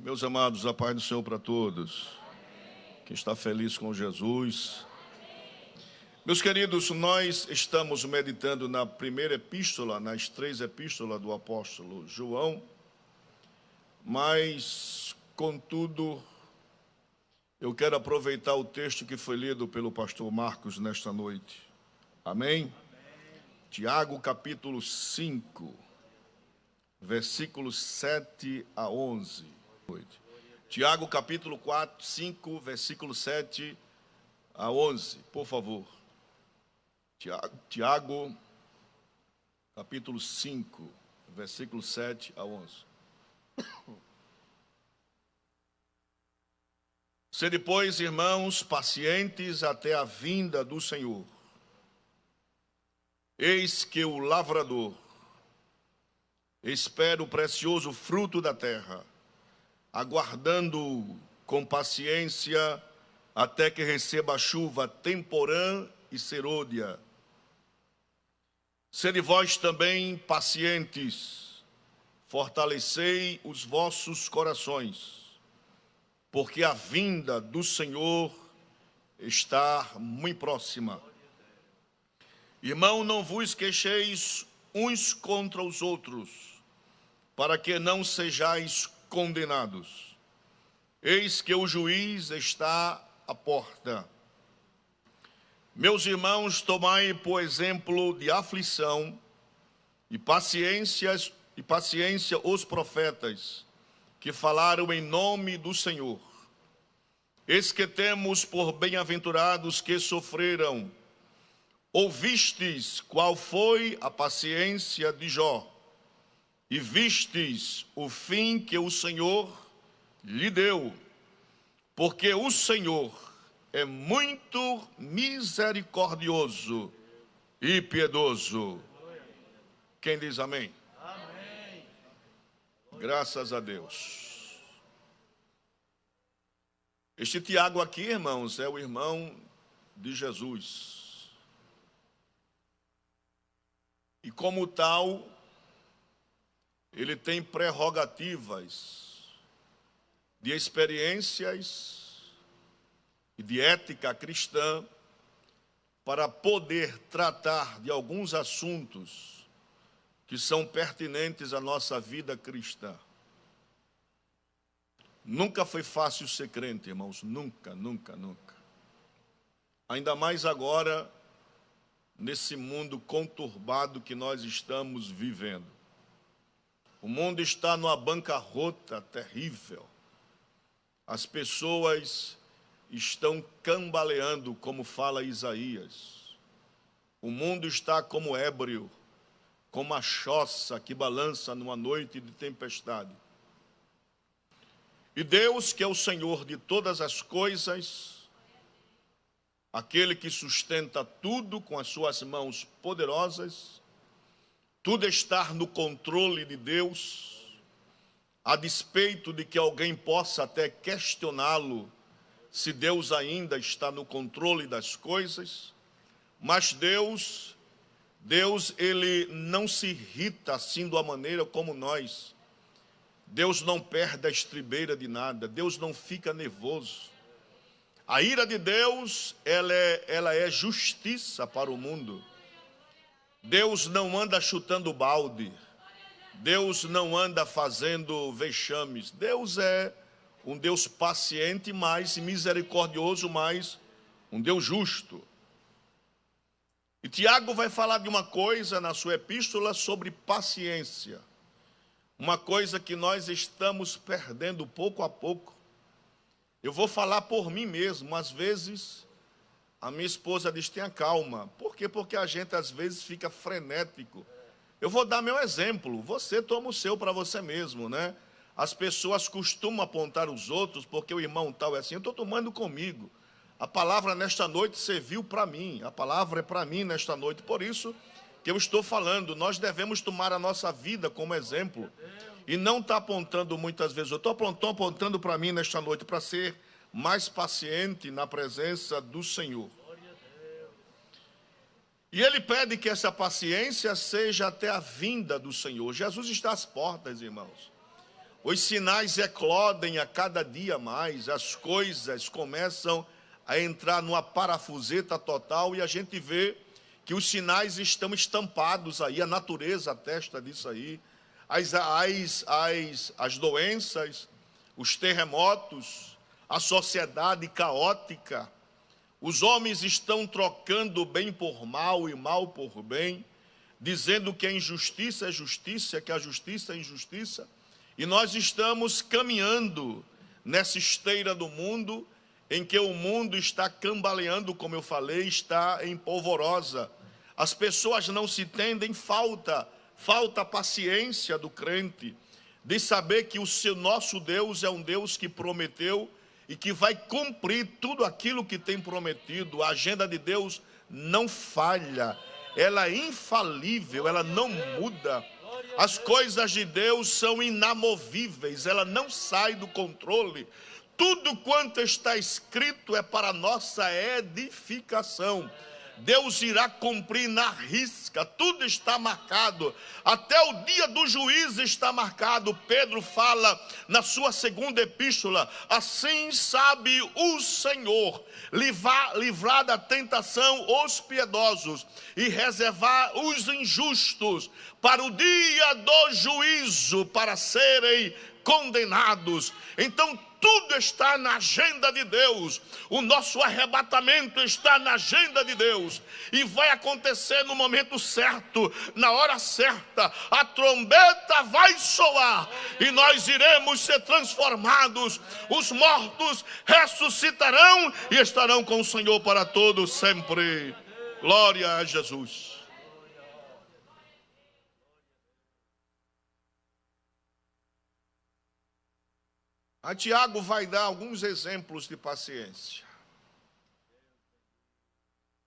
Meus amados, a paz do Senhor para todos. Quem está feliz com Jesus. Meus queridos, nós estamos meditando na primeira epístola, nas 3 epístolas do apóstolo João, mas, contudo, eu quero aproveitar o texto que foi lido pelo pastor Marcos nesta noite. Amém? Tiago, capítulo 5, versículos 7 a 11. Tiago, capítulo 5, versículo 7 a 11, por favor. Tiago, capítulo 5, versículo 7 a 11. Sede, pois, irmãos, pacientes até a vinda do Senhor. Eis que o lavrador espera o precioso fruto da terra, aguardando com paciência até que receba a chuva temporã e serôdia. Sede vós também pacientes, fortalecei os vossos corações, porque a vinda do Senhor está muito próxima. Irmão, não vos queixeis uns contra os outros, para que não sejais condenados. Eis que o juiz está à porta. Meus irmãos, tomai por exemplo de aflição e paciência os profetas que falaram em nome do Senhor. Eis que temos por bem-aventurados que sofreram. Ouvistes qual foi a paciência de Jó, e vistes o fim que o Senhor lhe deu, porque o Senhor é muito misericordioso e piedoso. Quem diz amém? Amém. Graças a Deus. Este Tiago aqui, irmãos, é o irmão de Jesus. E como tal, ele tem prerrogativas de experiências e de ética cristã para poder tratar de alguns assuntos que são pertinentes à nossa vida cristã. Nunca foi fácil ser crente, irmãos, nunca. Ainda mais agora, nesse mundo conturbado que nós estamos vivendo. O mundo está numa bancarrota terrível. As pessoas estão cambaleando, como fala Isaías. O mundo está como ébrio, como a choça que balança numa noite de tempestade. E Deus, que é o Senhor de todas as coisas, aquele que sustenta tudo com as suas mãos poderosas, tudo está no controle de Deus, a despeito de que alguém possa até questioná-lo se Deus ainda está no controle das coisas, mas Deus, ele não se irrita assim de uma maneira como nós. Deus não perde a estribeira de nada, Deus não fica nervoso. A ira de Deus, ela é justiça para o mundo. Deus não anda chutando balde. Deus não anda fazendo vexames. Deus é um Deus paciente, mas misericordioso, mas um Deus justo. E Tiago vai falar de uma coisa na sua epístola sobre paciência. Uma coisa que nós estamos perdendo pouco a pouco. Eu vou falar por mim mesmo. Às vezes, a minha esposa diz, tenha calma. Por quê? Porque a gente às vezes fica frenético. Eu vou dar meu exemplo. Você toma o seu para você mesmo, né? As pessoas costumam apontar os outros porque o irmão tal é assim. Eu estou tomando comigo. A palavra nesta noite serviu para mim. A palavra é para mim nesta noite. Por isso que eu estou falando. Nós devemos tomar a nossa vida como exemplo. E não está apontando muitas vezes. Eu estou apontando para mim nesta noite para ser mais paciente na presença do Senhor. E ele pede que essa paciência seja até a vinda do Senhor. Jesus está às portas, irmãos. Os sinais eclodem a cada dia mais, as coisas começam a entrar numa parafuseta total e a gente vê que os sinais estão estampados aí, a natureza atesta disso aí, as doenças, os terremotos, a sociedade caótica, os homens estão trocando bem por mal e mal por bem, dizendo que a injustiça é justiça, que a justiça é injustiça, e nós estamos caminhando nessa esteira do mundo, em que o mundo está cambaleando, como eu falei, está em polvorosa. As pessoas não se entendem, falta a paciência do crente, de saber que nosso Deus é um Deus que prometeu e que vai cumprir tudo aquilo que tem prometido. A agenda de Deus não falha, ela é infalível, ela não muda. As coisas de Deus são inamovíveis, ela não sai do controle. Tudo quanto está escrito é para nossa edificação. Deus irá cumprir na risca, tudo está marcado, até o dia do juízo está marcado. Pedro fala na sua segunda epístola: assim sabe o Senhor livrar da tentação os piedosos e reservar os injustos para o dia do juízo, para serem condenados. Então tudo está na agenda de Deus. O nosso arrebatamento está na agenda de Deus. E vai acontecer no momento certo, na hora certa. A trombeta vai soar e nós iremos ser transformados. Os mortos ressuscitarão e estarão com o Senhor para todos sempre. Glória a Jesus. A Tiago vai dar alguns exemplos de paciência.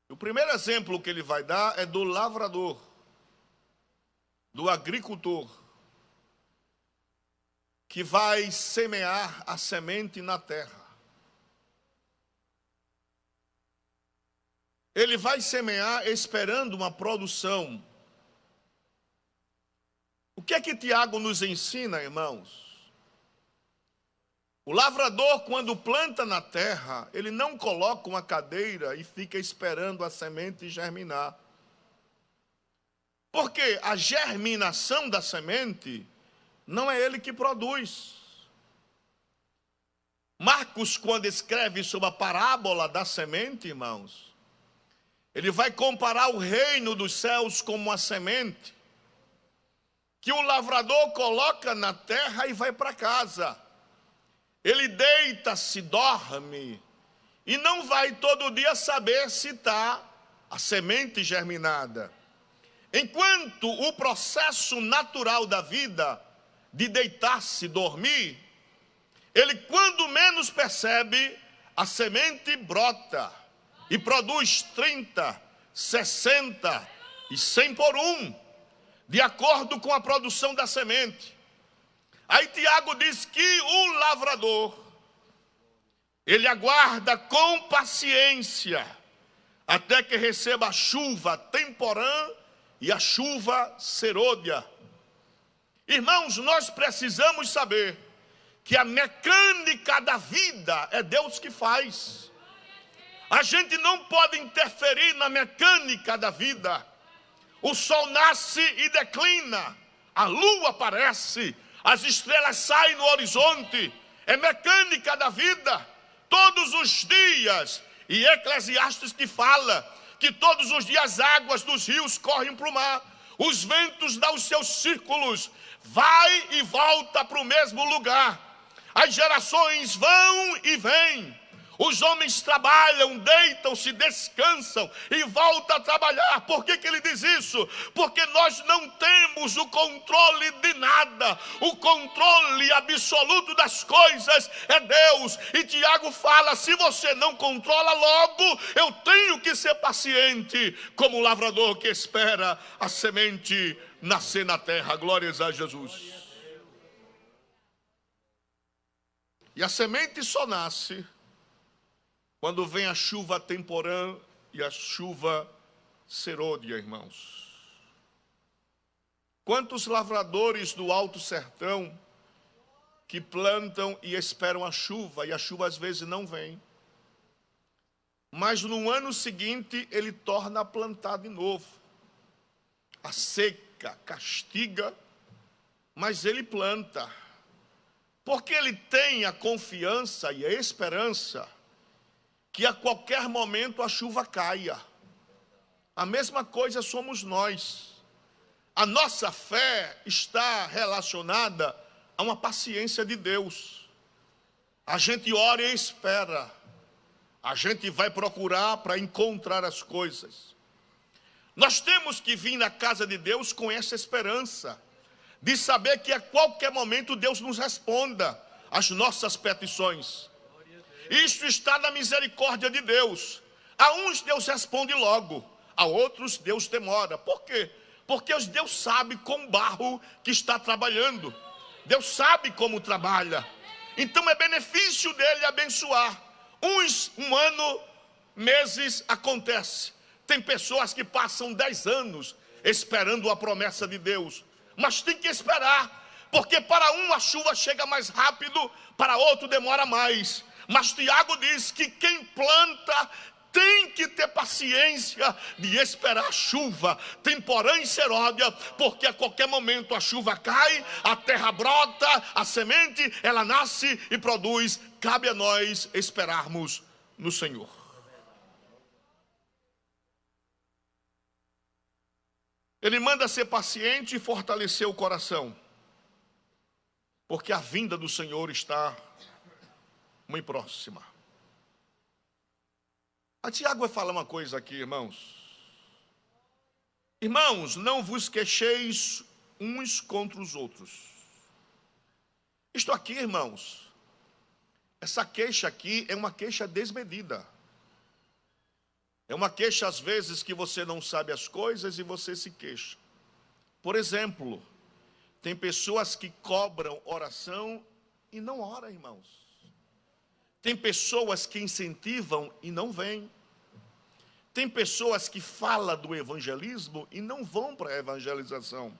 O primeiro exemplo que ele vai dar é do lavrador, do agricultor, que vai semear a semente na terra. Ele vai semear esperando uma produção. O que é que Tiago nos ensina, irmãos? O lavrador, quando planta na terra, ele não coloca uma cadeira e fica esperando a semente germinar. Porque a germinação da semente não é ele que produz. Marcos, quando escreve sobre a parábola da semente, irmãos, ele vai comparar o reino dos céus como uma semente que o lavrador coloca na terra e vai para casa. Ele deita-se, dorme, e não vai todo dia saber se está a semente germinada. Enquanto o processo natural da vida, de deitar-se, dormir, ele quando menos percebe, a semente brota e produz 30, 60 e 100 por um, de acordo com a produção da semente. Aí Tiago diz que o lavrador, ele aguarda com paciência até que receba a chuva temporã e a chuva serôdia. Irmãos, nós precisamos saber que a mecânica da vida é Deus que faz. A gente não pode interferir na mecânica da vida. O sol nasce e declina, a lua aparece, as estrelas saem no horizonte, é mecânica da vida, todos os dias. E Eclesiastes que fala que todos os dias as águas dos rios correm para o mar, os ventos dão os seus círculos, vai e volta para o mesmo lugar, as gerações vão e vêm. Os homens trabalham, deitam-se, descansam e voltam a trabalhar. Por que ele diz isso? Porque nós não temos o controle de nada. O controle absoluto das coisas é Deus. E Tiago fala, se você não controla logo, eu tenho que ser paciente, como o lavrador que espera a semente nascer na terra. Glórias a Jesus. E a semente só nasce quando vem a chuva temporã e a chuva serôdia, irmãos. Quantos lavradores do Alto Sertão que plantam e esperam a chuva, e a chuva às vezes não vem. Mas no ano seguinte ele torna a plantar de novo. A seca castiga, mas ele planta. Porque ele tem a confiança e a esperança que a qualquer momento a chuva caia. A mesma coisa somos nós. A nossa fé está relacionada a uma paciência de Deus. A gente ora e espera. A gente vai procurar para encontrar as coisas. Nós temos que vir na casa de Deus com essa esperança, de saber que a qualquer momento Deus nos responda às nossas petições. Isso está na misericórdia de Deus. A uns Deus responde logo, a outros Deus demora. Por quê? Porque Deus sabe com o barro que está trabalhando. Deus sabe como trabalha. Então é benefício dele abençoar. Um ano, meses acontece. Tem pessoas que passam 10 anos esperando a promessa de Deus. Mas tem que esperar, porque para um a chuva chega mais rápido, para outro demora mais. Mas Tiago diz que quem planta tem que ter paciência de esperar a chuva, temporã e seródia, porque a qualquer momento a chuva cai, a terra brota, a semente, ela nasce e produz. Cabe a nós esperarmos no Senhor. Ele manda ser paciente e fortalecer o coração, porque a vinda do Senhor está muito próxima. A Tiago vai falar uma coisa aqui, irmãos. Irmãos, não vos queixeis uns contra os outros. Isto aqui, irmãos, essa queixa aqui é uma queixa desmedida. É uma queixa, às vezes, que você não sabe as coisas e você se queixa. Por exemplo, tem pessoas que cobram oração e não oram, irmãos. Tem pessoas que incentivam e não vêm. Tem pessoas que falam do evangelismo e não vão para a evangelização.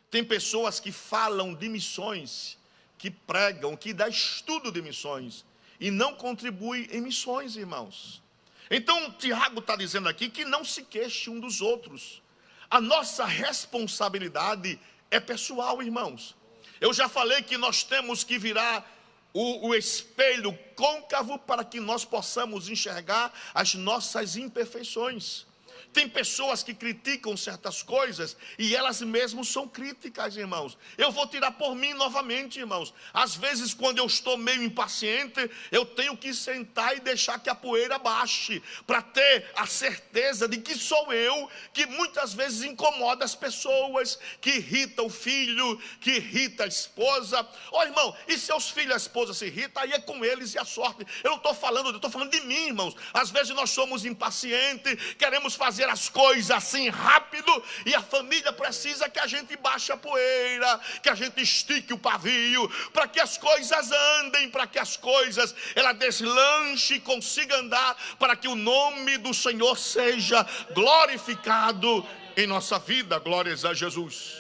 Tem pessoas que falam de missões, que pregam, que dão estudo de missões e não contribuem em missões, irmãos. Então, Tiago está dizendo aqui que não se queixe um dos outros. A nossa responsabilidade é pessoal, irmãos. Eu já falei que nós temos que virar o espelho côncavo para que nós possamos enxergar as nossas imperfeições. Tem pessoas que criticam certas coisas e elas mesmas são críticas, irmãos. Eu vou tirar por mim novamente, irmãos. Às vezes, quando eu estou meio impaciente, eu tenho que sentar e deixar que a poeira baixe, para ter a certeza de que sou eu que muitas vezes incomoda as pessoas, que irrita o filho, que irrita a esposa. Ó, irmão, e seus filhos e a esposa se irritam, aí é com eles e a sorte. Eu não estou falando, eu estou falando de mim, irmãos. Às vezes nós somos impacientes, queremos fazer as coisas assim rápido, e a família precisa que a gente baixe a poeira, que a gente estique o pavio, para que as coisas andem, para que as coisas ela deslanche e consiga andar, para que o nome do Senhor seja glorificado em nossa vida. Glórias a Jesus.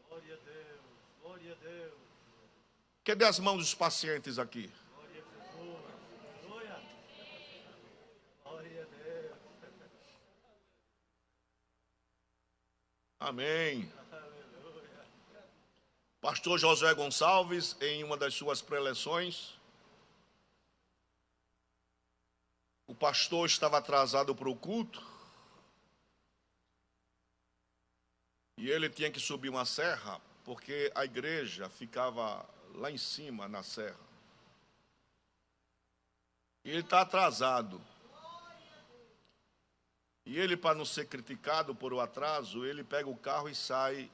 Glória a Deus, glória a Deus. Cadê as mãos dos pacientes aqui? Amém. Pastor José Gonçalves, em uma das suas preleções, o pastor estava atrasado para o culto e ele tinha que subir uma serra, porque a igreja ficava lá em cima na serra. E ele está atrasado. E ele, para não ser criticado por o atraso, ele pega o carro e sai.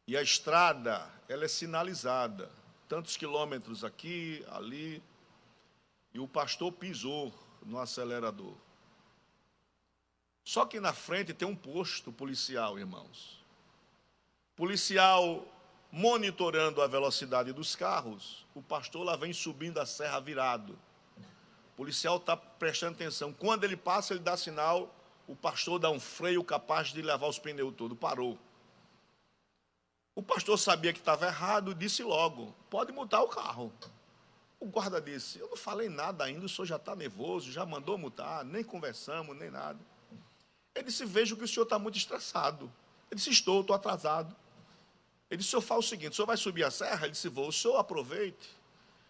E a estrada, ela é sinalizada. Tantos quilômetros aqui, ali. E o pastor pisou no acelerador. Só que na frente tem um posto policial, irmãos. Policial monitorando a velocidade dos carros. O pastor lá vem subindo a serra virado. O policial está prestando atenção. Quando ele passa, ele dá sinal, o pastor dá um freio capaz de levar os pneus todos. Parou. O pastor sabia que estava errado e disse logo: pode multar o carro. O guarda disse: eu não falei nada ainda, o senhor já está nervoso, já mandou multar, nem conversamos, nem nada. Ele disse: vejo que o senhor está muito estressado. Ele disse: estou atrasado. Ele disse: o senhor faz o seguinte, o senhor vai subir a serra? Ele disse: vou. O senhor aproveite.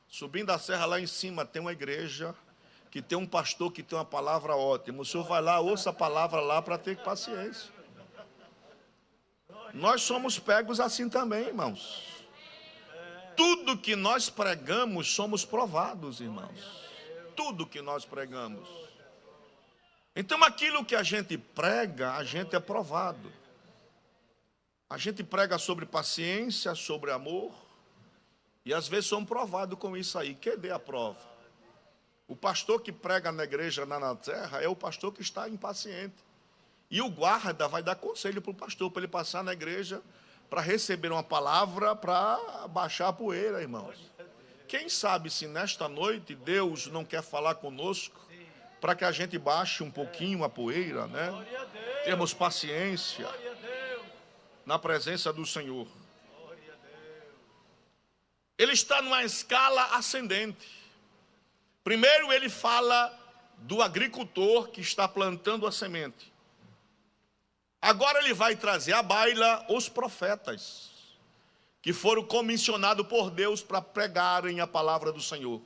Subindo a serra lá em cima tem uma igreja, que tem um pastor que tem uma palavra ótima. O senhor vai lá, ouça a palavra lá para ter paciência. Nós somos pegos assim também, irmãos. Tudo que nós pregamos, somos provados, irmãos. Tudo que nós pregamos. Então, aquilo que a gente prega, a gente é provado. A gente prega sobre paciência, sobre amor, e às vezes somos provados com isso aí. Cadê a prova? O pastor que prega na igreja na terra é o pastor que está impaciente. E o guarda vai dar conselho para o pastor, para ele passar na igreja, para receber uma palavra, para baixar a poeira, irmãos. Quem sabe se nesta noite Deus não quer falar conosco, para que a gente baixe um pouquinho a poeira, né? Temos paciência na presença do Senhor. Ele está numa escala ascendente. Primeiro ele fala do agricultor que está plantando a semente. Agora ele vai trazer à baila os profetas, que foram comissionados por Deus para pregarem a palavra do Senhor.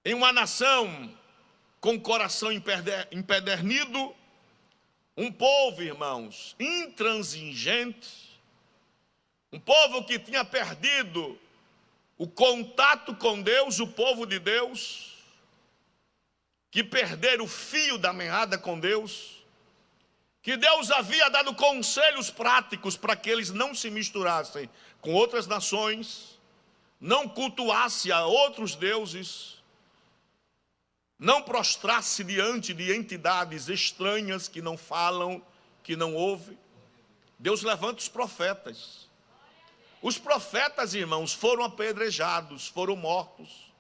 Em uma nação com o coração empedernido, um povo, irmãos, intransigente, um povo que tinha perdido o contato com Deus, o povo de Deus, que perderam o fio da meada com Deus, que Deus havia dado conselhos práticos para que eles não se misturassem com outras nações, não cultuassem a outros deuses, não prostrasse diante de entidades estranhas que não falam, que não ouvem. Deus levanta os profetas. Os profetas, irmãos, foram apedrejados, foram mortos.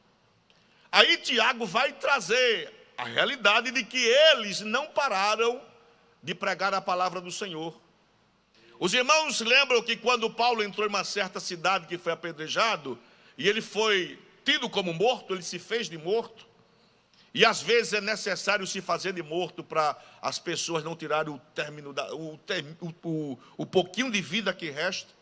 Aí Tiago vai trazer a realidade de que eles não pararam de pregar a palavra do Senhor. Os irmãos lembram que quando Paulo entrou em uma certa cidade que foi apedrejado, e ele foi tido como morto, ele se fez de morto, e às vezes é necessário se fazer de morto para as pessoas não tirarem o pouquinho de vida que resta.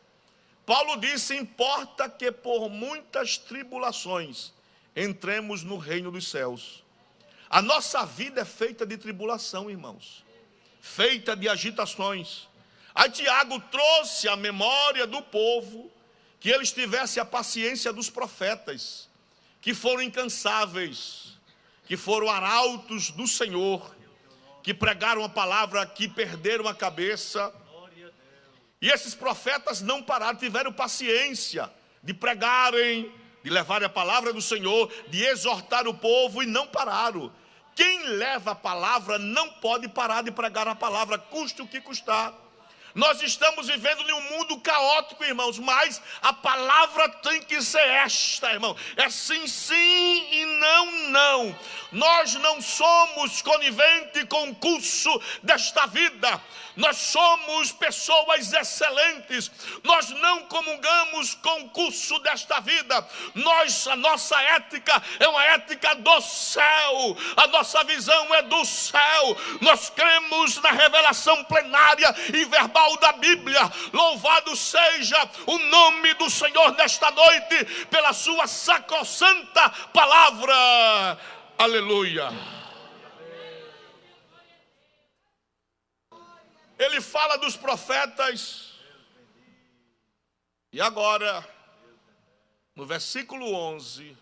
Paulo disse: importa que por muitas tribulações entremos no reino dos céus. A nossa vida é feita de tribulação, irmãos, feita de agitações. Aí Tiago trouxe a memória do povo, que eles tivessem a paciência dos profetas, que foram incansáveis, que foram arautos do Senhor, que pregaram a palavra, que perderam a cabeça. E esses profetas não pararam, tiveram paciência de pregarem, de levarem a palavra do Senhor, de exortar o povo, e não pararam. Quem leva a palavra não pode parar de pregar a palavra, custe o que custar. Nós estamos vivendo em um mundo caótico, irmãos, mas a palavra tem que ser esta, irmão. É sim, sim e não, não. Nós não somos coniventes com o curso desta vida. Nós somos pessoas excelentes. Nós não comungamos com o curso desta vida. A nossa ética é uma ética do céu. A nossa visão é do céu. Nós cremos na revelação plenária e verbal da Bíblia. Louvado seja o nome do Senhor nesta noite, pela sua sacrossanta palavra. Aleluia. Ele fala dos profetas, e agora, no versículo 11,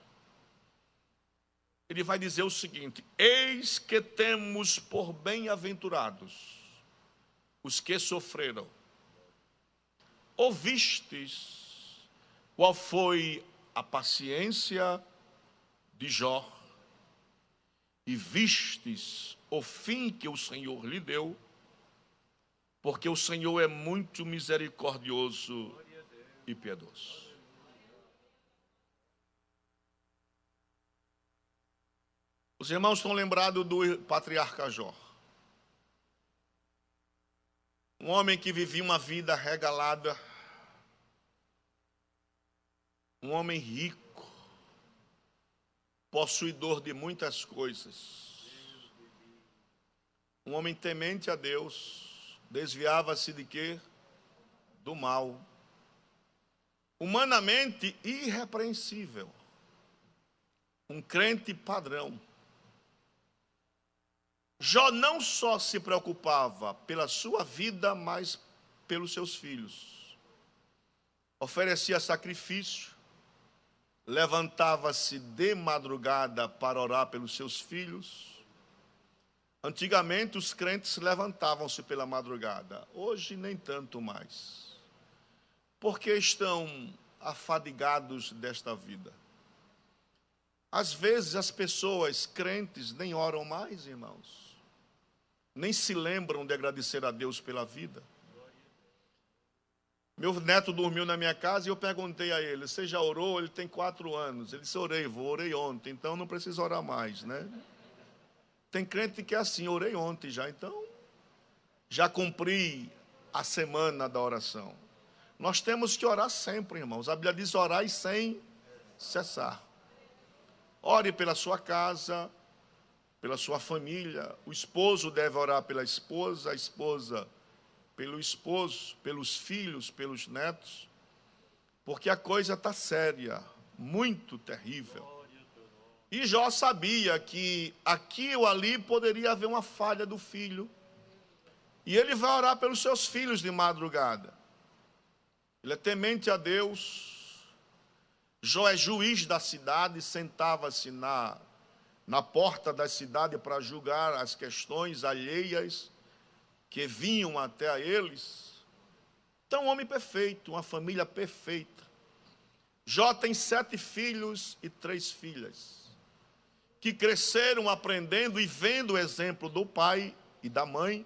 ele vai dizer o seguinte: eis que temos por bem-aventurados os que sofreram. Ouvistes qual foi a paciência de Jó, e vistes o fim que o Senhor lhe deu, porque o Senhor é muito misericordioso e piedoso. Os irmãos estão lembrados do patriarca Jó, um homem que vivia uma vida regalada, um homem rico, possuidor de muitas coisas, um homem temente a Deus, desviava-se de quê? Do mal, humanamente irrepreensível, um crente padrão. Jó não só se preocupava pela sua vida, mas pelos seus filhos. Oferecia sacrifício, levantava-se de madrugada para orar pelos seus filhos. Antigamente os crentes levantavam-se pela madrugada, hoje nem tanto mais, porque estão afadigados desta vida. Às vezes as pessoas crentes nem oram mais, irmãos, nem se lembram de agradecer a Deus pela vida. Meu neto dormiu na minha casa e eu perguntei a ele: você já orou? Ele tem 4 anos. Ele disse: orei ontem, então não preciso orar mais, né? Tem crente que é assim: orei ontem já, então já cumpri a semana da oração. Nós temos que orar sempre, irmãos. A Bíblia diz: orai sem cessar. Ore pela sua casa, pela sua família. O esposo deve orar pela esposa, a esposa pelo esposo, pelos filhos, pelos netos, porque a coisa está séria, muito terrível. E Jó sabia que aqui ou ali poderia haver uma falha do filho, e ele vai orar pelos seus filhos de madrugada. Ele é temente a Deus. Jó é juiz da cidade, sentava-se na porta da cidade para julgar as questões alheias que vinham até a eles. Então, um homem perfeito, uma família perfeita. Jó tem 7 filhos e 3 filhas, que cresceram aprendendo e vendo o exemplo do pai e da mãe.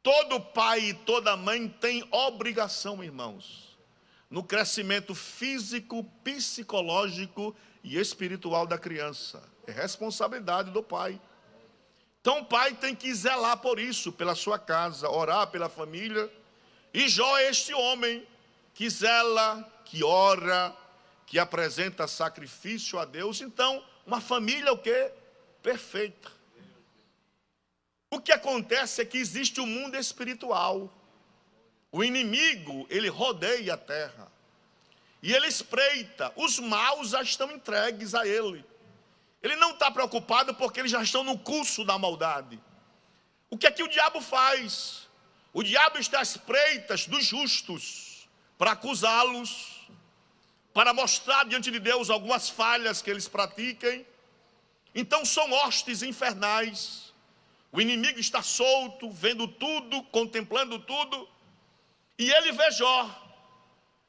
Todo pai e toda mãe tem obrigação, irmãos, no crescimento físico, psicológico e espiritual da criança. É responsabilidade do pai. Então o pai tem que zelar por isso, pela sua casa, orar pela família. E Jó é este homem que zela, que ora, que apresenta sacrifício a Deus. Então, uma família o quê? Perfeita. O que acontece é que existe um mundo espiritual. O inimigo, ele rodeia a terra. E ele espreita. Os maus já estão entregues a ele. Ele não está preocupado porque eles já estão no curso da maldade. O que é que o diabo faz? O diabo está às espreitas dos justos para acusá-los, para mostrar diante de Deus algumas falhas que eles pratiquem. Então são hostes infernais. O inimigo está solto, vendo tudo, contemplando tudo, e ele vê Jó.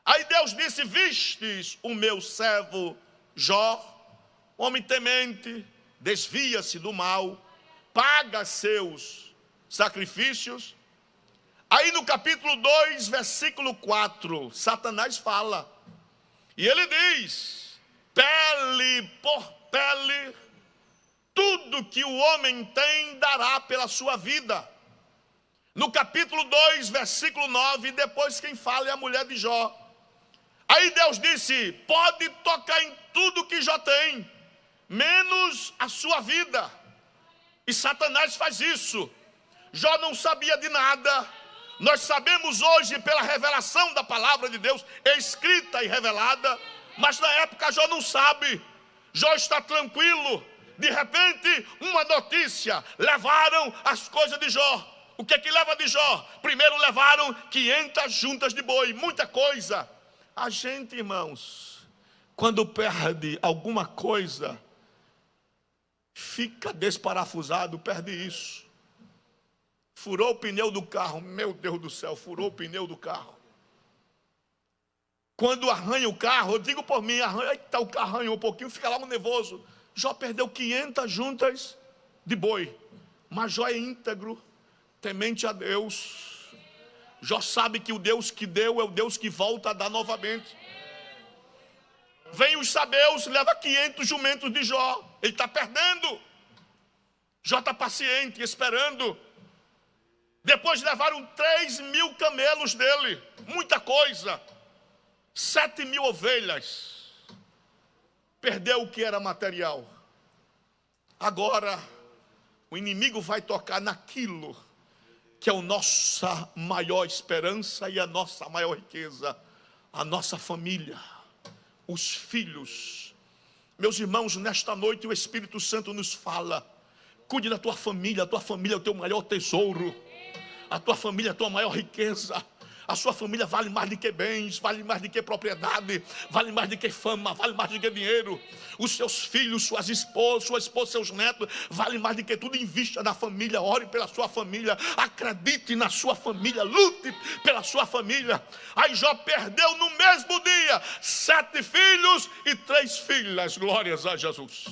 Aí Deus disse: vistes o meu servo Jó, homem temente, desvia-se do mal, paga seus sacrifícios. Aí no capítulo 2, versículo 4, Satanás fala, e ele diz: pele por pele, tudo que o homem tem dará pela sua vida. No capítulo 2, versículo 9, depois quem fala é a mulher de Jó. Aí Deus disse: pode tocar em tudo que Jó tem, menos a sua vida. E Satanás faz isso. Jó não sabia de nada. Nós sabemos hoje pela revelação da palavra de Deus, escrita e revelada, mas na época Jó não sabe. Jó está tranquilo. De repente, uma notícia: levaram as coisas de Jó. O que é que leva de Jó? Primeiro levaram 500 juntas de boi, muita coisa. A gente, irmãos, quando perde alguma coisa, fica desparafusado, perde isso. Furou o pneu do carro, meu Deus do céu, furou o pneu do carro. Quando arranha o carro, eu digo por mim, eita, o carro arranhou um pouquinho, fica lá um nervoso. Jó perdeu 500 juntas de boi, mas Jó é íntegro, temente a Deus. Jó sabe que o Deus que deu é o Deus que volta a dar novamente. Vem os sabeus, leva 500 jumentos de Jó, ele está perdendo. Jó está paciente, esperando. Depois levaram 3.000 camelos dele, muita coisa. 7.000 ovelhas, perdeu o que era material. Agora, o inimigo vai tocar naquilo que é a nossa maior esperança e a nossa maior riqueza, a nossa família, os filhos. Meus irmãos, nesta noite o Espírito Santo nos fala: cuide da tua família, a tua família é o teu maior tesouro, a tua família é a tua maior riqueza. A sua família vale mais do que bens, vale mais do que propriedade, vale mais do que fama, vale mais do que dinheiro. Os seus filhos, sua esposa, seus netos, vale mais do que tudo. Invista na família, ore pela sua família, acredite na sua família, lute pela sua família. Aí Jó perdeu no mesmo dia 7 filhos e 3 filhas, glórias a Jesus.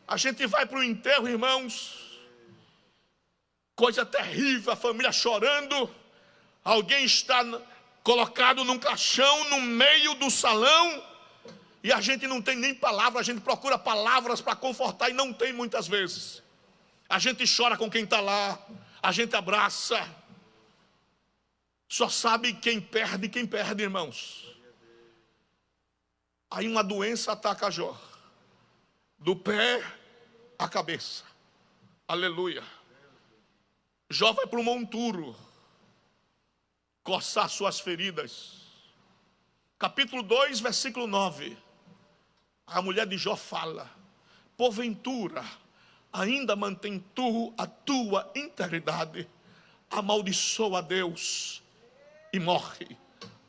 A gente vai para o enterro, irmãos, coisa terrível, a família chorando. Alguém está colocado num caixão no meio do salão e a gente não tem nem palavra. A gente procura palavras para confortar e não tem muitas vezes. A gente chora com quem está lá, a gente abraça. Só sabe quem perde, irmãos. Aí uma doença ataca Jó, do pé à cabeça. Aleluia. Jó vai para o monturo coçar suas feridas. Capítulo 2, versículo 9. A mulher de Jó fala: porventura ainda mantém tu a tua integridade? Amaldiçoa a Deus e morre.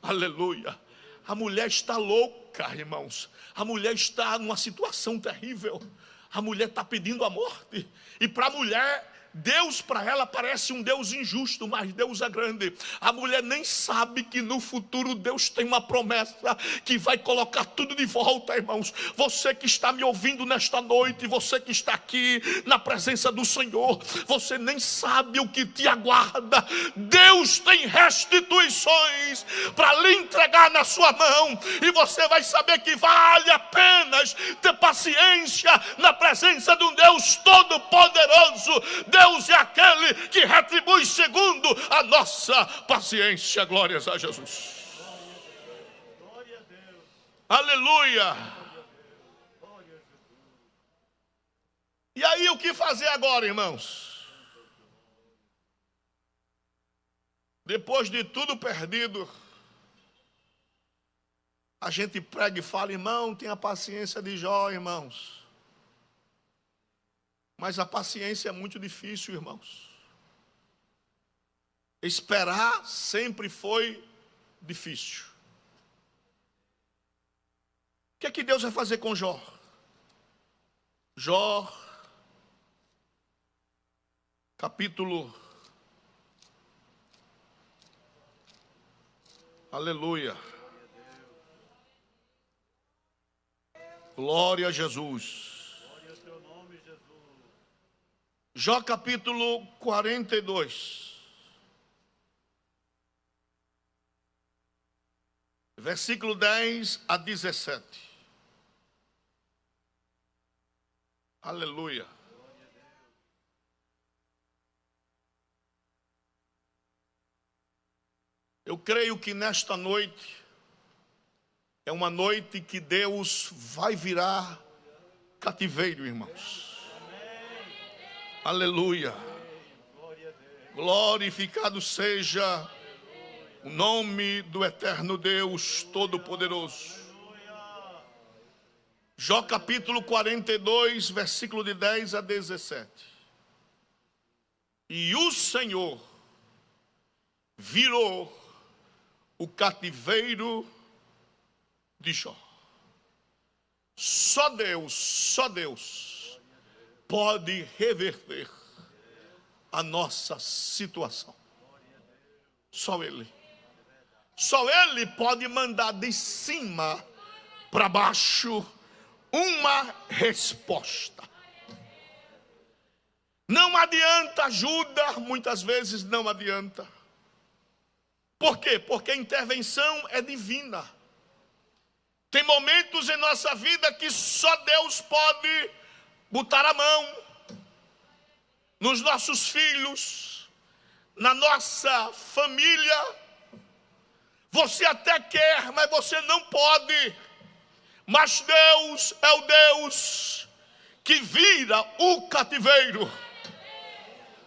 Aleluia. A mulher está louca, irmãos. A mulher está numa situação terrível. A mulher está pedindo a morte. E para a mulher, Deus para ela parece um Deus injusto, mas Deus é grande. A mulher nem sabe que no futuro Deus tem uma promessa que vai colocar tudo de volta, irmãos. Você que está me ouvindo nesta noite, você que está aqui na presença do Senhor, você nem sabe o que te aguarda. Deus tem restituições para lhe entregar na sua mão, e você vai saber que vale a pena ter paciência na presença de um Deus todo-poderoso. Deus é aquele que retribui segundo a nossa paciência. Glórias a Jesus. Glória a Deus. Aleluia. E aí, o que fazer agora, irmãos? Depois de tudo perdido, a gente prega e fala: irmão, tenha paciência de Jó, irmãos. Mas a paciência é muito difícil, irmãos. Esperar sempre foi difícil. O que é que Deus vai fazer com Jó? Jó, capítulo... Aleluia. Glória a Jesus. Jó capítulo 42, versículo 10 a 17. Aleluia. Eu creio que nesta noite é uma noite que Deus vai virar cativeiro, irmãos. Aleluia. Glorificado seja o nome do eterno Deus Todo-Poderoso. Jó capítulo 42, versículo de 10 a 17. E o Senhor virou o cativeiro de Jó. Só Deus pode reverter a nossa situação. Só Ele pode mandar de cima para baixo uma resposta. Não adianta ajuda, muitas vezes não adianta. Por quê? Porque a intervenção é divina. Tem momentos em nossa vida que só Deus pode botar a mão nos nossos filhos, na nossa família, Você até quer, mas você não pode. Mas Deus é o Deus que vira o cativeiro.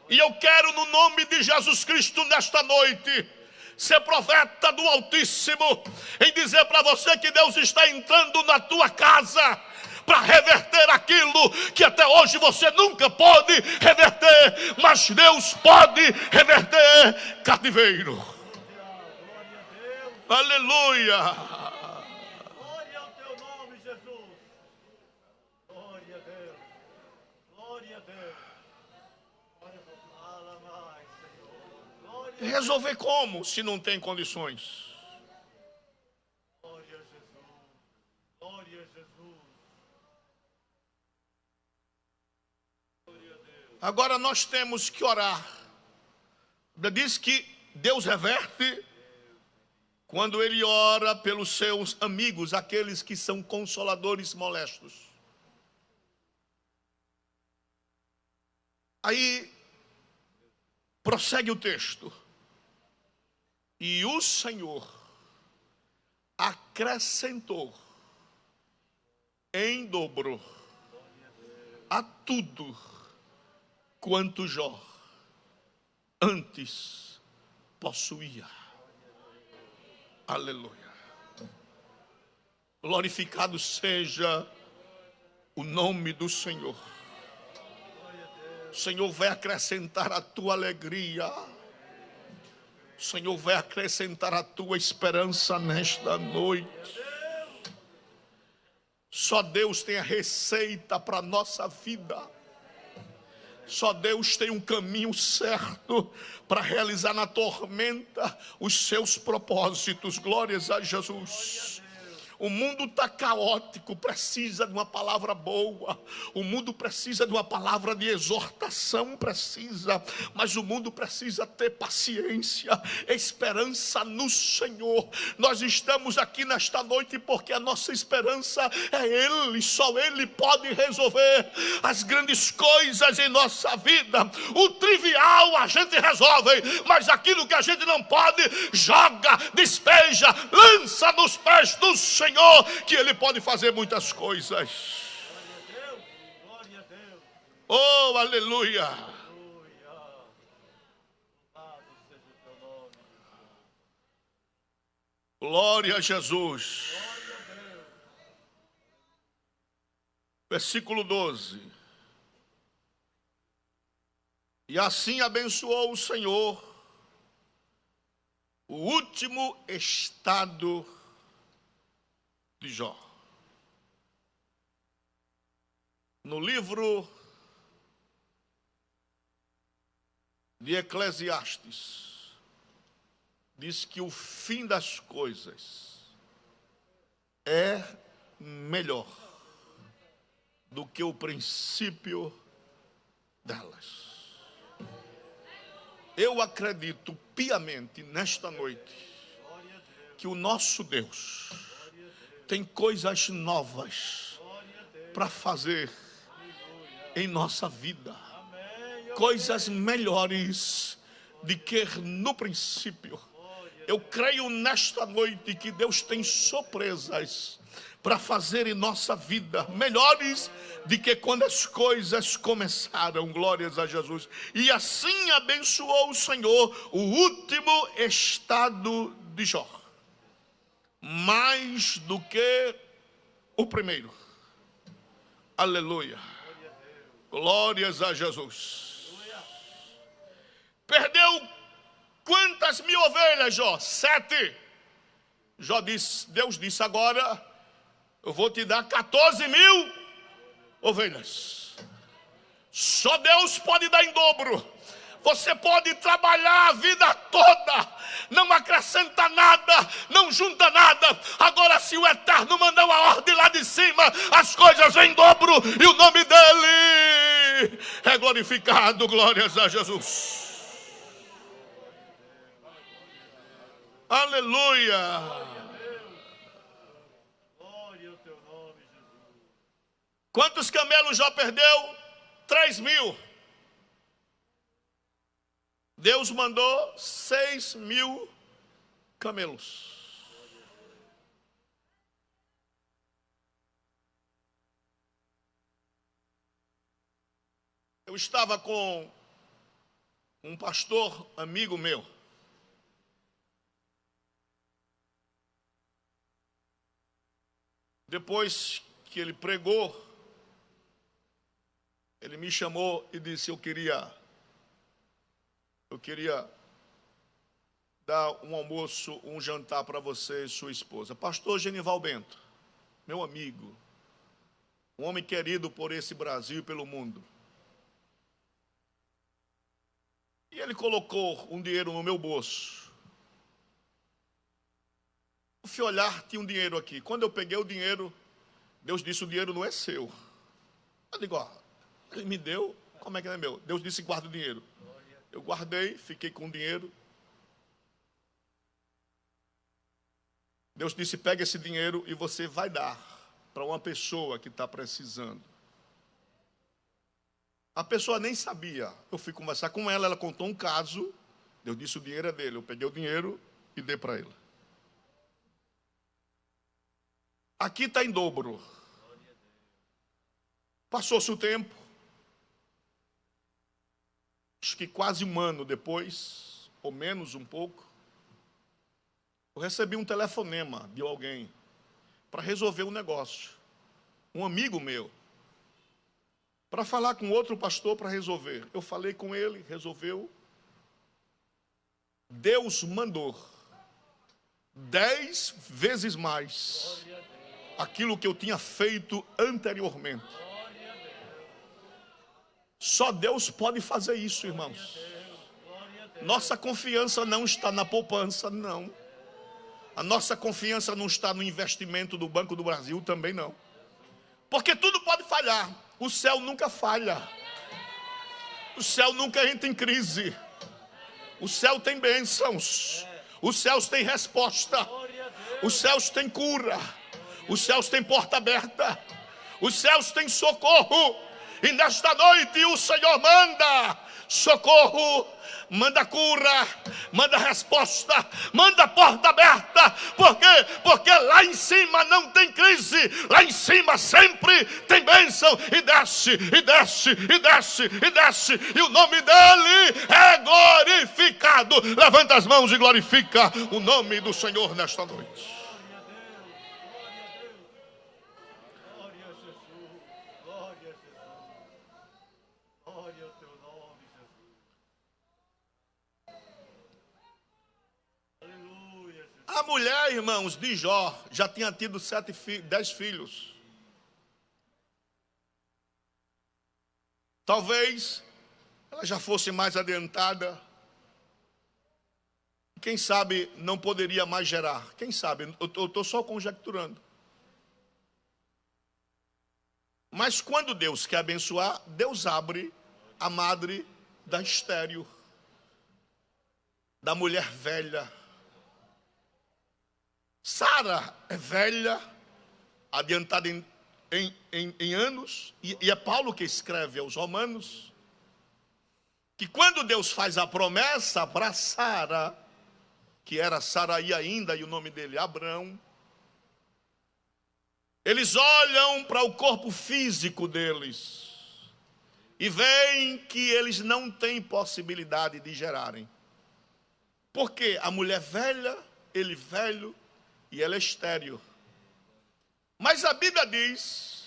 E eu quero, no nome de Jesus Cristo, nesta noite, ser profeta do Altíssimo, em dizer para você que Deus está entrando na tua casa para reverter aquilo que até hoje você nunca pode reverter, mas Deus pode reverter cativeiro. Aleluia. Glória ao teu nome, Jesus. Glória a Deus. Glória a Deus. Fala mais, Senhor. Glória a Resolver como, se não tem condições? Glória a Jesus. Glória a Jesus. Glória a Deus. Agora nós temos que orar. Diz que Deus reverte quando ele ora pelos seus amigos, aqueles que são consoladores molestos. Aí, prossegue o texto. E o Senhor acrescentou em dobro a tudo quanto Jó antes possuía. Aleluia. Glorificado seja o nome do Senhor. O Senhor vai acrescentar a tua alegria. O Senhor vai acrescentar a tua esperança nesta noite. Só Deus tem a receita para a nossa vida. Só Deus tem um caminho certo para realizar na tormenta os seus propósitos. Glórias a Jesus. O mundo está caótico, precisa de uma palavra boa. O mundo precisa de uma palavra de exortação, precisa. Mas o mundo precisa ter paciência, esperança no Senhor. Nós estamos aqui nesta noite porque a nossa esperança é Ele. Só Ele pode resolver as grandes coisas em nossa vida. O trivial a gente resolve, mas aquilo que a gente não pode, joga, despeja, lança nos pés do Senhor, que Ele pode fazer muitas coisas. Glória a Deus. Oh, aleluia. Aleluia. Louvado seja o teu nome. Glória a Jesus. Glória a Deus. Versículo 12. E assim abençoou o Senhor o último estado de Jó. No livro de Eclesiastes, diz que o fim das coisas é melhor do que o princípio delas. Eu acredito piamente nesta noite que o nosso Deus tem coisas novas para fazer em nossa vida. Coisas melhores do que no princípio. Eu creio nesta noite que Deus tem surpresas para fazer em nossa vida, melhores do que quando as coisas começaram. Glórias a Jesus. E assim abençoou o Senhor o último estado de Jó, mais do que o primeiro. Aleluia. Glórias a Jesus. Perdeu quantas mil ovelhas, Jó? 7. Jó disse, Deus disse, agora eu vou te dar 14.000 ovelhas. Só Deus pode dar em dobro. Você pode trabalhar a vida toda, não acrescenta nada, não junta nada. Agora, se o Eterno mandar uma ordem lá de cima, as coisas vêm em dobro e o nome dele é glorificado. Glórias a Jesus. Aleluia. Glória ao teu nome, Jesus. Quantos camelos Jó perdeu? 3.000. Deus mandou 6.000 camelos. Eu estava com um pastor amigo meu. Depois que ele pregou, ele me chamou e disse: eu queria dar um almoço, um jantar para você e sua esposa. Pastor Genival Bento, meu amigo, um homem querido por esse Brasil e pelo mundo. E ele colocou um dinheiro no meu bolso. Eu fui olhar, tinha um dinheiro aqui. Quando eu peguei o dinheiro, Deus disse: o dinheiro não é seu. Eu digo: ó, ele me deu, como é que não é meu? Deus disse: guarda o dinheiro. Eu guardei, fiquei com o dinheiro. Deus disse: pega esse dinheiro e você vai dar para uma pessoa que está precisando. A pessoa nem sabia. Eu fui conversar com ela, ela contou um caso. Deus disse: o dinheiro é dele. Eu peguei o dinheiro e dei para ele. Aqui está em dobro. Passou-se o tempo. Acho que quase um ano depois, ou menos um pouco, eu recebi um telefonema de alguém para resolver um negócio. Um amigo meu. Para falar com outro pastor para resolver. Eu falei com ele, resolveu. Deus mandou 10 vezes mais aquilo que eu tinha feito anteriormente. Só Deus pode fazer isso, irmãos. Nossa confiança não está na poupança, não. A nossa confiança não está no investimento do Banco do Brasil, também não. Porque tudo pode falhar. O céu nunca falha. O céu nunca entra em crise. O céu tem bênçãos. Os céus têm resposta. Os céus têm cura. Os céus têm porta aberta. Os céus têm socorro. E nesta noite o Senhor manda socorro, manda cura, manda resposta, manda porta aberta. Por quê? Porque lá em cima não tem crise. Lá em cima sempre tem bênção. E desce, e desce, e desce, e desce. E o nome dele é glorificado. Levanta as mãos e glorifica o nome do Senhor nesta noite. A mulher, irmãos, de Jó, já tinha tido 10 filhos. Talvez ela já fosse mais adiantada. Quem sabe não poderia mais gerar. Quem sabe? Eu estou só conjecturando. Mas quando Deus quer abençoar, Deus abre a madre da estéril, da mulher velha. Sara é velha, adiantada em anos, e é Paulo que escreve aos Romanos, que quando Deus faz a promessa para Sara, que era Saraí ainda, e o nome dele é Abrão, eles olham para o corpo físico deles, e veem que eles não têm possibilidade de gerarem. Porque a mulher velha, ele velho, e ela é estéril. Mas a Bíblia diz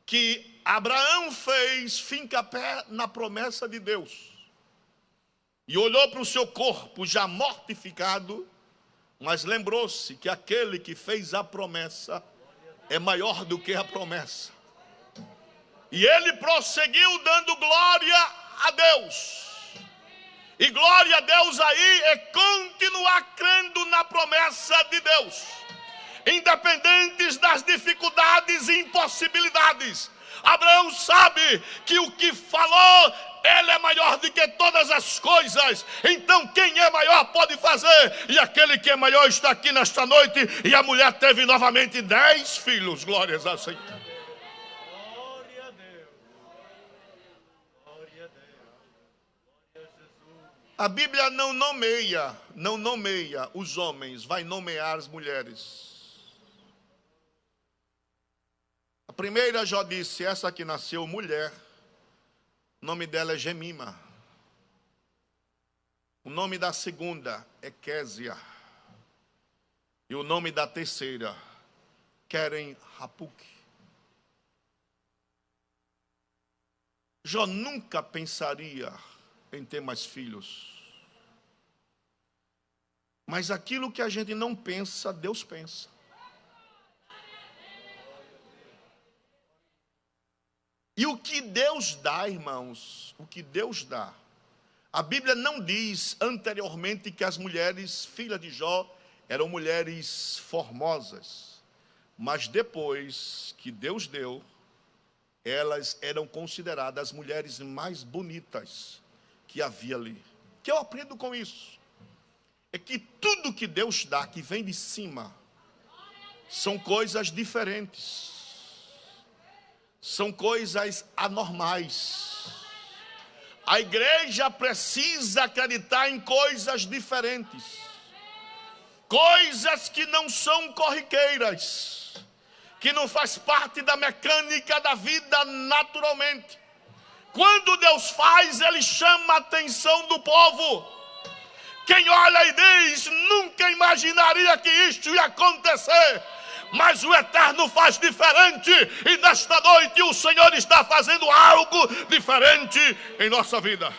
que Abraão fez fincapé na promessa de Deus. E olhou para o seu corpo já mortificado, mas lembrou-se que aquele que fez a promessa é maior do que a promessa. E ele prosseguiu dando glória a Deus. E glória a Deus aí é continuar crendo na promessa de Deus, independentes das dificuldades e impossibilidades. Abraão sabe que o que falou, ele é maior do que todas as coisas. Então quem é maior pode fazer. E aquele que é maior está aqui nesta noite. E a mulher teve novamente 10 filhos. Glórias ao Senhor. A Bíblia não nomeia os homens, vai nomear as mulheres. A primeira já disse, essa que nasceu mulher, o nome dela é Gemima. O nome da segunda é Késia. E o nome da terceira, Keren Hapuk. Jó nunca pensaria em ter mais filhos. Mas aquilo que a gente não pensa, Deus pensa. E o que Deus dá, irmãos, o que Deus dá. A Bíblia não diz anteriormente que as mulheres, filhas de Jó, eram mulheres formosas. Mas depois que Deus deu, elas eram consideradas as mulheres mais bonitas que havia ali. O que eu aprendo com isso? É que tudo que Deus dá, que vem de cima, são coisas diferentes. São coisas anormais. A igreja precisa acreditar em coisas diferentes. Coisas que não são corriqueiras, que não faz parte da mecânica da vida naturalmente. Quando Deus faz, Ele chama a atenção do povo. Quem olha e diz, nunca imaginaria que isto ia acontecer. Mas o Eterno faz diferente. E nesta noite o Senhor está fazendo algo diferente em nossa vida.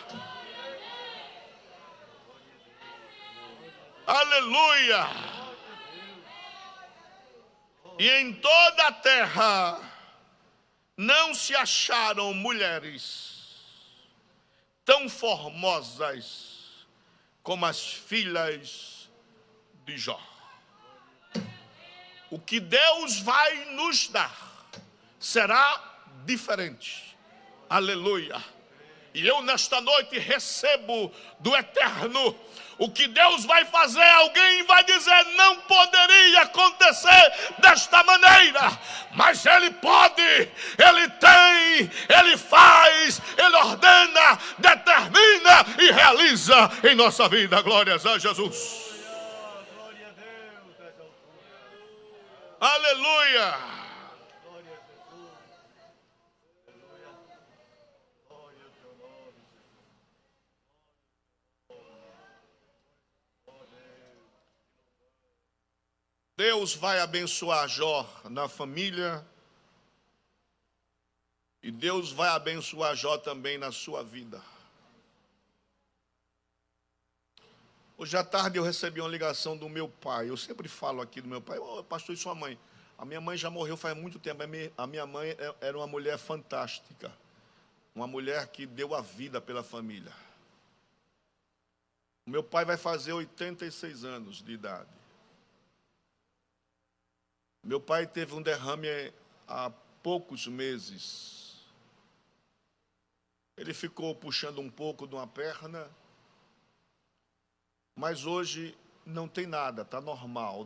Aleluia! E em toda a terra não se acharam mulheres tão formosas como as filhas de Jó. O que Deus vai nos dar será diferente. Aleluia! E eu nesta noite recebo do Eterno. O que Deus vai fazer, alguém vai dizer, não poderia acontecer desta maneira. Mas Ele pode, Ele tem, Ele faz, Ele ordena, determina e realiza em nossa vida. Glórias a Jesus. Glória a Deus, das alturas. Aleluia. Glória a Jesus. Aleluia. Glória ao teu nome, Deus vai abençoar Jó na família. E Deus vai abençoar Jó também na sua vida. Hoje à tarde eu recebi uma ligação do meu pai. Eu sempre falo aqui do meu pai. Ô, pastor, e sua mãe? A minha mãe já morreu faz muito tempo. A minha mãe era uma mulher fantástica. Uma mulher que deu a vida pela família. O meu pai vai fazer 86 anos de idade. Meu pai teve um derrame há poucos meses. Ele ficou puxando um pouco de uma perna. Mas hoje não tem nada, está normal.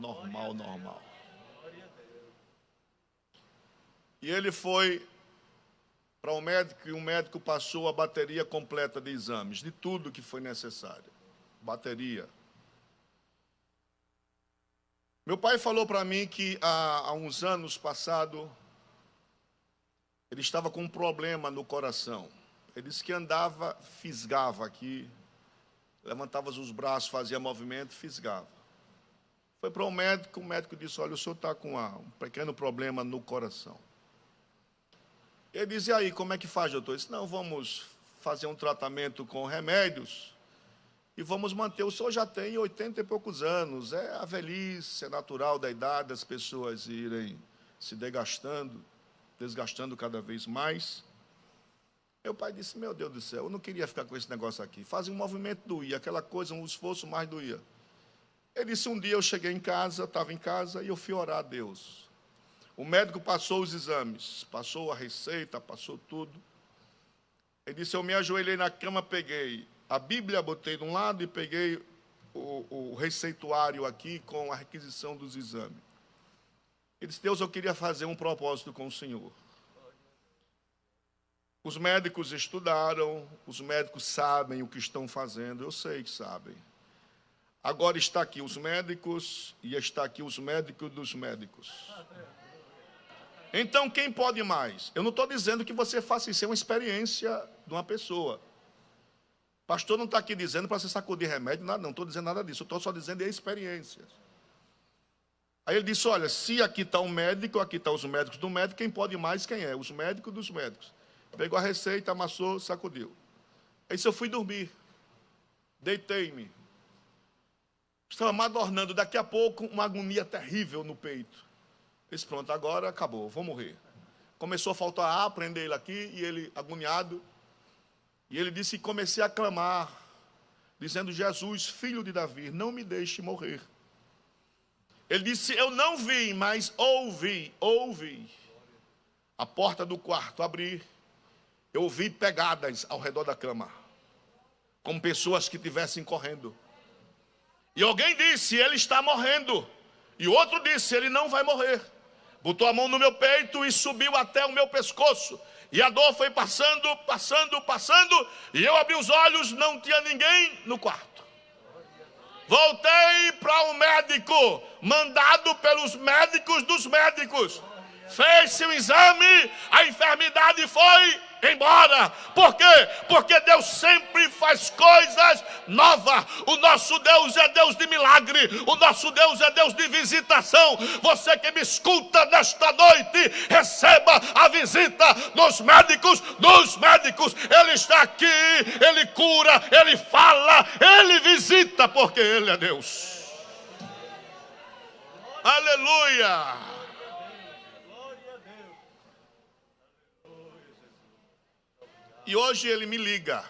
E ele foi para o médico e o médico passou a bateria completa de exames, de tudo que foi necessário. Bateria. Meu pai falou para mim que há uns anos passado, ele estava com um problema no coração. Ele disse que andava, fisgava aqui, levantava os braços, fazia movimento, fisgava. Foi para o médico disse, olha, o senhor está com um pequeno problema no coração. Ele disse, e aí, como é que faz, doutor? Ele disse, não, vamos fazer um tratamento com remédios e vamos manter. O senhor já tem 80 e poucos anos, é a velhice, é natural da idade, as pessoas irem se desgastando cada vez mais. Meu pai disse, meu Deus do céu, eu não queria ficar com esse negócio aqui. Fazia um movimento, doía, aquela coisa, um esforço, mais doía. Ele disse, um dia eu cheguei em casa, estava em casa, e eu fui orar a Deus. O médico passou os exames, passou a receita, passou tudo. Ele disse, eu me ajoelhei na cama, peguei a Bíblia, botei de um lado e peguei o receituário aqui com a requisição dos exames. Ele disse, Deus, eu queria fazer um propósito com o Senhor. Os médicos estudaram, os médicos sabem o que estão fazendo, eu sei que sabem. Agora está aqui os médicos e está aqui os médicos dos médicos. Então quem pode mais? Eu não estou dizendo que você faça isso, é uma experiência de uma pessoa. Pastor não está aqui dizendo para você sacudir remédio, nada, não estou dizendo nada disso, eu estou só dizendo experiências. Aí ele disse, olha, se aqui está um médico, aqui estão os médicos do médico, quem pode mais, quem é? Os médicos dos médicos. Pegou a receita, amassou, sacudiu. Aí eu fui dormir, deitei-me. Estava me adornando, daqui a pouco uma agonia terrível no peito. Disse, pronto, agora acabou, vou morrer. Começou a faltar ar, prender ele aqui, e ele agoniado. E ele disse, comecei a clamar, dizendo, Jesus, filho de Davi, não me deixe morrer. Ele disse, eu não vi, mas ouvi. A porta do quarto abrir, eu ouvi pegadas ao redor da cama, como pessoas que estivessem correndo. E alguém disse, ele está morrendo. E outro disse, ele não vai morrer. Botou a mão no meu peito e subiu até o meu pescoço. E a dor foi passando. E eu abri os olhos, não tinha ninguém no quarto. Voltei para o médico, mandado pelos médicos dos médicos. Fez-se o exame, a enfermidade foi embora. Por quê? Porque Deus sempre faz coisas novas. O nosso Deus é Deus de milagre. O nosso Deus é Deus de visitação. Você que me escuta nesta noite, receba a visita dos médicos. Ele está aqui, Ele cura, Ele fala, Ele visita, porque Ele é Deus. Aleluia. E hoje ele me liga.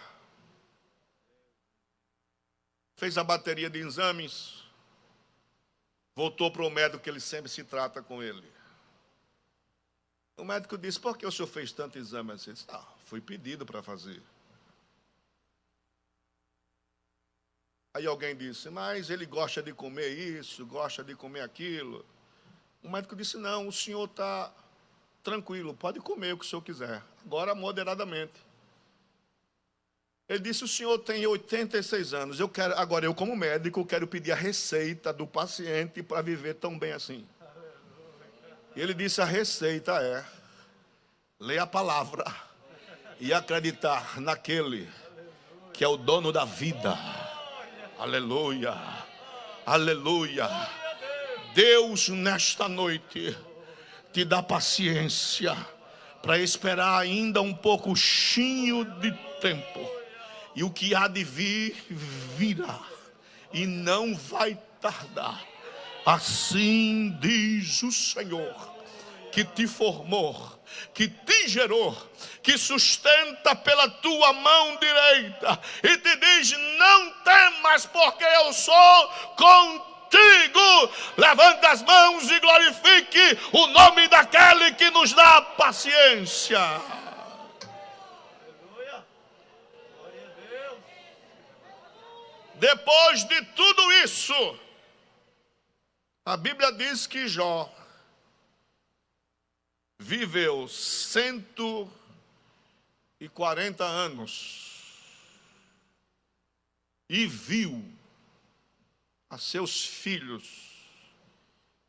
Fez a bateria de exames. Voltou para o médico que ele sempre se trata com ele. O médico disse, por que o senhor fez tanto exame assim? Ele disse, fui pedido para fazer. Aí alguém disse, mas ele gosta de comer isso, gosta de comer aquilo. O médico disse, não, o senhor está tranquilo, pode comer o que o senhor quiser. Agora moderadamente. Ele disse, o senhor tem 86 anos, agora eu como médico quero pedir a receita do paciente para viver tão bem assim. E ele disse, a receita é ler a palavra e acreditar naquele que é o dono da vida. Aleluia, aleluia. Deus nesta noite te dá paciência para esperar ainda um pouquinho de tempo. E o que há de vir, virá. E não vai tardar. Assim diz o Senhor, que te formou, que te gerou, que sustenta pela tua mão direita. E te diz, não temas, porque eu sou contigo. Levante as mãos e glorifique o nome daquele que nos dá paciência. Depois de tudo isso, a Bíblia diz que Jó viveu 140 anos e viu a seus filhos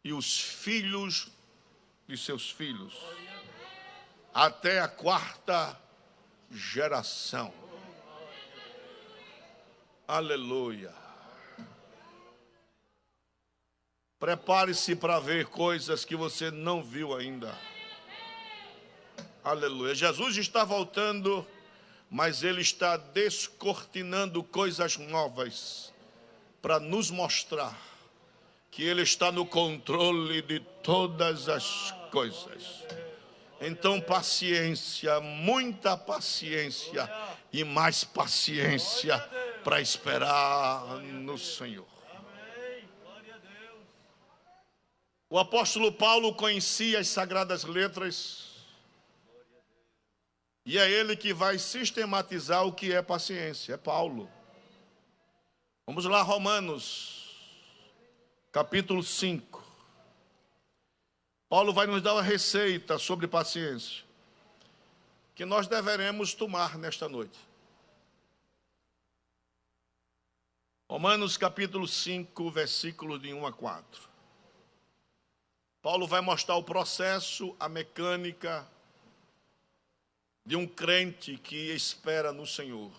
e os filhos de seus filhos até a 4ª geração. Aleluia. Prepare-se para ver coisas que você não viu ainda. Aleluia. Jesus está voltando, mas Ele está descortinando coisas novas para nos mostrar que Ele está no controle de todas as coisas. Então, paciência, muita paciência e mais paciência para esperar no Senhor. O apóstolo Paulo conhecia as sagradas letras e é ele que vai sistematizar o que é paciência, é Paulo. Vamos lá, Romanos, capítulo 5. Paulo vai nos dar uma receita sobre paciência. que nós deveremos tomar nesta noite. Romanos capítulo 5, versículos de 1 a 4. Paulo vai mostrar o processo, a mecânica de um crente que espera no Senhor.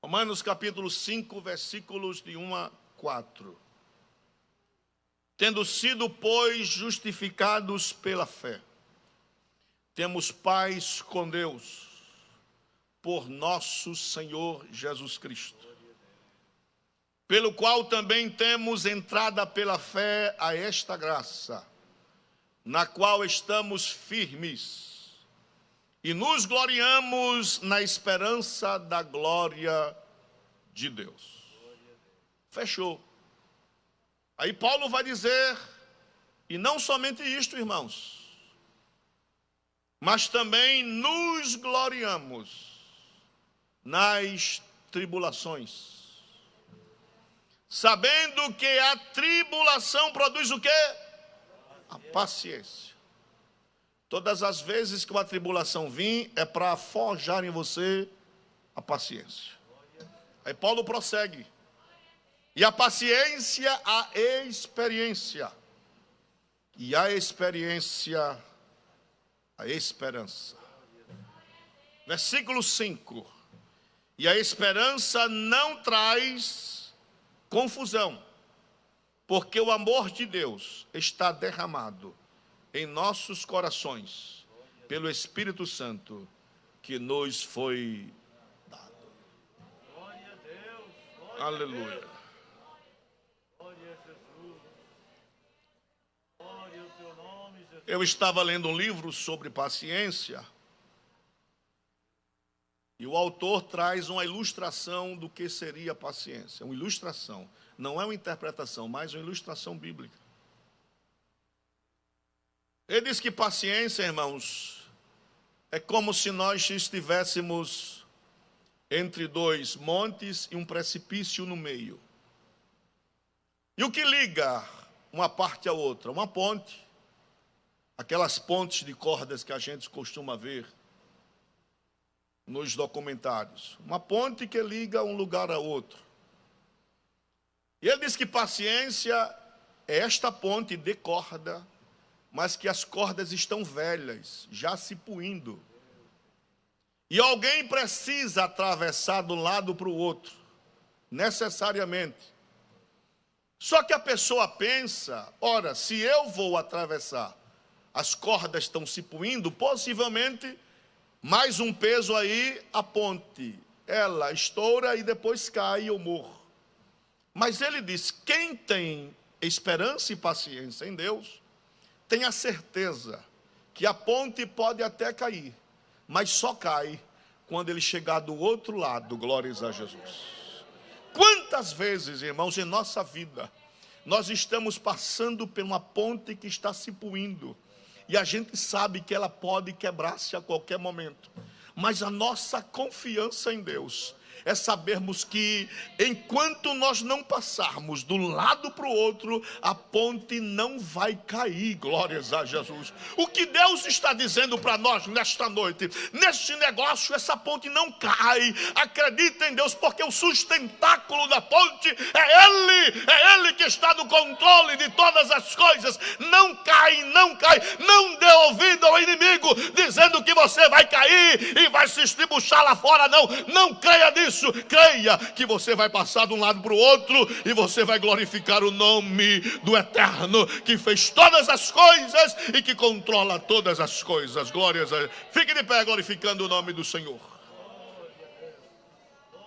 Romanos capítulo 5, versículos de 1 a 4. Tendo sido, pois, justificados pela fé, temos paz com Deus, por nosso Senhor Jesus Cristo, pelo qual também temos entrada pela fé a esta graça, na qual estamos firmes, e nos gloriamos na esperança da glória de Deus. Fechou. Aí Paulo vai dizer, e não somente isto, irmãos, mas também nos gloriamos nas tribulações, sabendo que a tribulação produz o quê? A paciência. Todas as vezes que uma tribulação vir, é para forjar em você a paciência. Aí Paulo prossegue. E a paciência, a experiência. E a experiência, a esperança. Versículo 5. E a esperança não traz confusão, porque o amor de Deus está derramado em nossos corações, pelo Espírito Santo, que nos foi dado. Glória a Deus. Glória Aleluia. a Deus. Glória a Jesus. Glória ao teu nome, Jesus. Eu estava lendo um livro sobre paciência, e o autor traz uma ilustração do que seria paciência. Uma ilustração. Não é uma interpretação, mas uma ilustração bíblica. Ele diz que paciência, irmãos, é como se nós estivéssemos entre dois montes e um precipício no meio. E o que liga uma parte à outra? Uma ponte. Aquelas pontes de cordas que a gente costuma ver nos documentários. Uma ponte que liga um lugar a outro. E ele diz que paciência é esta ponte de corda, mas que as cordas estão velhas, já se puindo. E alguém precisa atravessar de um lado para o outro, necessariamente. Só que a pessoa pensa, ora, se eu vou atravessar, as cordas estão se puindo, possivelmente mais um peso aí, a ponte, ela estoura e depois cai e eu morro. Mas ele diz, quem tem esperança e paciência em Deus, tem a certeza que a ponte pode até cair, mas só cai quando ele chegar do outro lado, glórias a Jesus. Quantas vezes, irmãos, em nossa vida, nós estamos passando por uma ponte que está se puindo, e a gente sabe que ela pode quebrar-se a qualquer momento. Mas a nossa confiança em Deus é sabermos que enquanto nós não passarmos do lado para o outro, a ponte não vai cair, glórias a Jesus. O que Deus está dizendo para nós nesta noite, neste negócio, essa ponte não cai. Acredita em Deus, porque o sustentáculo da ponte é Ele que está no controle de todas as coisas. Não cai, não cai. Não dê ouvido ao inimigo dizendo que você vai cair e vai se estribuchar lá fora, não creia nisso. Creia que você vai passar de um lado para o outro e você vai glorificar o nome do Eterno, que fez todas as coisas e que controla todas as coisas. Glórias a Ele. Fique de pé glorificando o nome do Senhor.